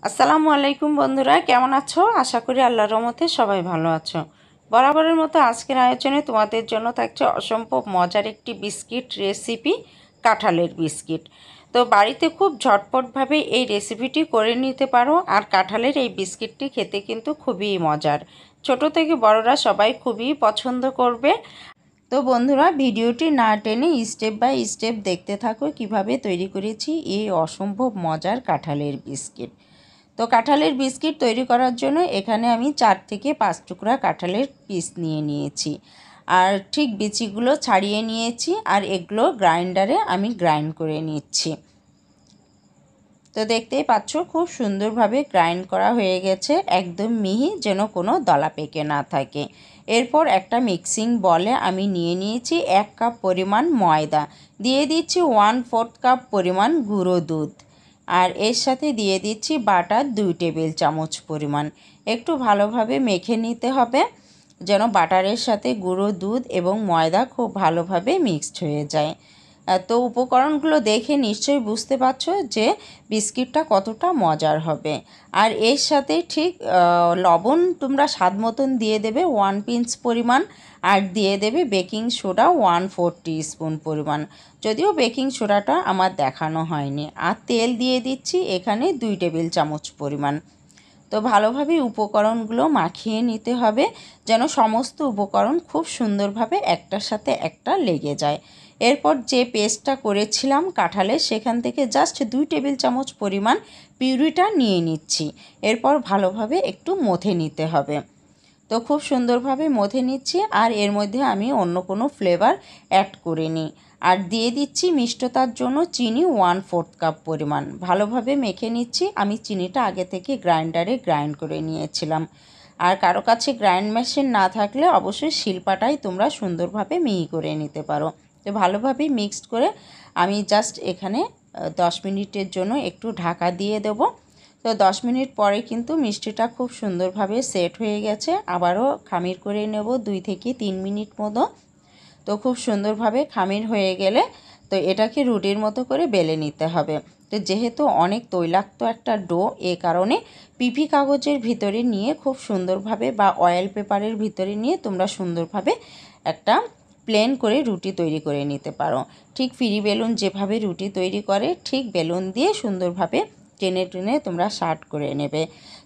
আসসালামু আলাইকুম বন্ধুরা, কেমন আছো? আশা করি আল্লাহর রহমতে সবাই ভালো আছো। বরাবরের মতো আজকের আয়োজনে তোমাদের জন্য থাকছে অসম্ভব মজার একটি বিস্কিট রেসিপি, কাঁঠালের বিস্কিট। তো বাড়িতে খুব ঝটপটভাবে এই রেসিপিটি করে নিতে পারো। আর কাঁঠালের এই বিস্কিটটি খেতে কিন্তু খুবই মজার, ছোট থেকে বড়রা সবাই খুবই পছন্দ করবে। তো বন্ধুরা, ভিডিওটি না টেনে স্টেপ বাই স্টেপ দেখতে থাকো কিভাবে তৈরি করেছি এই অসম্ভব মজার কাঁঠালের বিস্কিট। তো কাঁঠালের বিস্কিট তৈরি করার জন্য এখানে আমি 4 থেকে 5 টুকরা কাঁঠালের পিস নিয়ে নিয়েছি, আর ঠিক বিচিগুলো ছাড়িয়ে নিয়েছি, আর এগুলো গ্রাইন্ডারে আমি গ্রাইন্ড করে নিচ্ছি। তো দেখতেই পাচ্ছ খুব সুন্দরভাবে গ্রাইন্ড করা হয়ে গেছে, একদম মিহি, যেন কোনো দলা পেকে না থাকে। এরপর একটা মিক্সিং বলে আমি নিয়ে নিয়েছি 1 কাপ পরিমাণ ময়দা, দিয়ে দিচ্ছি 1/4 কাপ পরিমাণ গুঁড়ো দুধ, আর এর সাথে দিয়ে দিচ্ছি বাটার 2 টেবিল চামচ পরিমাণ। একটু ভালোভাবে মেখে নিতে হবে যেন বাটারের সাথে গুঁড়ো দুধ এবং ময়দা খুব ভালোভাবে মিক্সড হয়ে যায়। তো উপকরণগুলো দেখে নিশ্চয়ই বুঝতে পারছো যে বিস্কিটটা কতটা মজার হবে। আর এর সাথে ঠিক লবণ তোমরা স্বাদ মতন দিয়ে দেবে 1 পিঞ্চ পরিমাণ, আর দিয়ে দেবে বেকিং সোডা 1/4 টিস্পুন পরিমাণ, যদিও বেকিং সোডাটা আমার দেখানো হয়নি। আর তেল দিয়ে দিচ্ছি এখানে 2 টেবিল চামচ পরিমাণ। তো ভালোভাবে উপকরণগুলো মাখিয়ে নিতে হবে যেন সমস্ত উপকরণ খুব সুন্দরভাবে একটার সাথে একটা লেগে যায়। এরপর যে পেস্টটা করেছিলাম কাঁঠালের, সেখান থেকে জাস্ট 2 টেবিল চামচ পরিমাণ পিউরিটা নিয়ে নিচ্ছি। এরপর ভালোভাবে একটু মথে নিতে হবে। তো খুব সুন্দরভাবে মথে নিচ্ছি, আর এর মধ্যে আমি অন্য কোনো ফ্লেভার অ্যাড করিনি। আর দিয়ে দিচ্ছি মিষ্টতার জন্য চিনি 1/4 কাপ পরিমাণ। ভালোভাবে মেখে নিচ্ছি। আমি চিনিটা আগে থেকে গ্রাইন্ডারে গ্রাইন্ড করে নিয়েছিলাম। আর কারো কাছে গ্রাইন্ড মেশিন না থাকলে অবশ্যই শিলপাটায় তোমরা সুন্দরভাবে মিহি করে নিতে পারো। তো ভালোভাবে মিক্সড করে আমি জাস্ট এখানে 10 মিনিটের জন্য একটু ঢাকা দিয়ে দেবো। তো 10 মিনিট পরে কিন্তু মিষ্টিটা খুব সুন্দরভাবে সেট হয়ে গেছে। আবারও খামির করে নেব 2 থেকে 3 মিনিট মতো। তো খুব সুন্দরভাবে খামির হয়ে গেলে তো এটাকে রুটির মতো করে বেলে নিতে হবে। তো যেহেতু অনেক তৈলাক্ত একটা ডো, এ কারণে পিপি কাগজের ভিতরে নিয়ে খুব সুন্দরভাবে বা অয়েল পেপারের ভিতরে নিয়ে তোমরা সুন্দরভাবে একটা প্লেন করে রুটি তৈরি করে নিতে পারো। ঠিক ফ্রি বেলুন যেভাবে রুটি তৈরি করে, ঠিক বেলুন দিয়ে সুন্দরভাবে টেনে টেনে তোমরা শার্ট করে নেবে।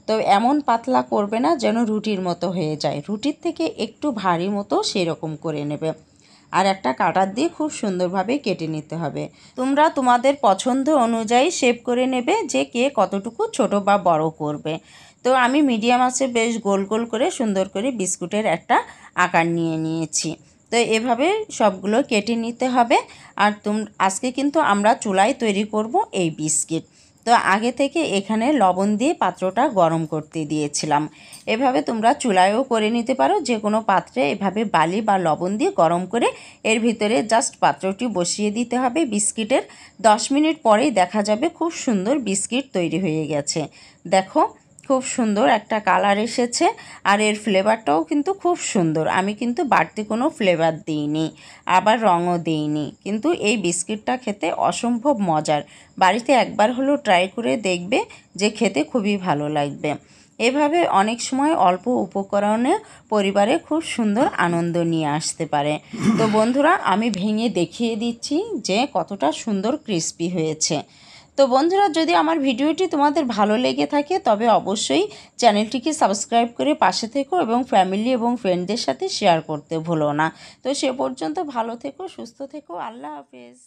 তো এমন পাতলা করবে না যেন রুটির মতো হয়ে যায়, রুটির থেকে একটু ভারী মতো সেরকম করে নেবে। আর একটা কাটার দিয়ে খুব সুন্দরভাবে কেটে নিতে হবে। তোমরা তোমাদের পছন্দ অনুযায়ী শেপ করে নেবে যে কে কতটুকু ছোট বা বড় করবে। তো আমি মিডিয়াম আঁচে বেশ গোল গোল করে সুন্দর করে বিস্কুটের একটা আকার নিয়ে নিয়েছি। তো এভাবে সবগুলো কেটে নিতে হবে। আর আজকে কিন্তু আমরা চুলায় তৈরি করব এই বিস্কিট। তো আগে থেকে এখানে লবণ দিয়ে পাত্রটা গরম করতে দিয়েছিলাম। এভাবে তোমরা চুলায়ও করে নিতে পারো, যে কোনো পাত্রে এভাবে বালি বা লবণ দিয়ে গরম করে এর ভিতরে জাস্ট পাত্রটি বসিয়ে দিতে হবে। বিস্কিটের 10 মিনিট পরেই দেখা যাবে খুব সুন্দর বিস্কিট তৈরি হয়ে গেছে। দেখো খুব সুন্দর একটা কালার এসেছে, আর এর ফ্লেভারটাও কিন্তু খুব সুন্দর। আমি কিন্তু বাড়তি কোনো ফ্লেভার দিইনি, আবার রঙও দিইনি, কিন্তু এই বিস্কিটটা খেতে অসম্ভব মজার। বাড়িতে একবার হলেও ট্রাই করে দেখবে, যে খেতে খুবই ভালো লাগবে। এভাবে অনেক সময় অল্প উপকরণে পরিবারে খুব সুন্দর আনন্দ নিয়ে আসতে পারে। তো বন্ধুরা, আমি ভেঙে দেখিয়ে দিচ্ছি যে কতটা সুন্দর ক্রিস্পি হয়েছে। তো বন্ধুরা, যদি আমার ভিডিওটি তোমাদের ভালো লেগে থাকে তবে অবশ্যই চ্যানেলটিকে সাবস্ক্রাইব করে পাশে থেকো এবং ফ্যামিলি এবং ফ্রেন্ডদের সাথে শেয়ার করতে ভুলো না। তো সে পর্যন্ত ভালো থেকো, সুস্থ থেকো, আল্লাহ হাফেজ।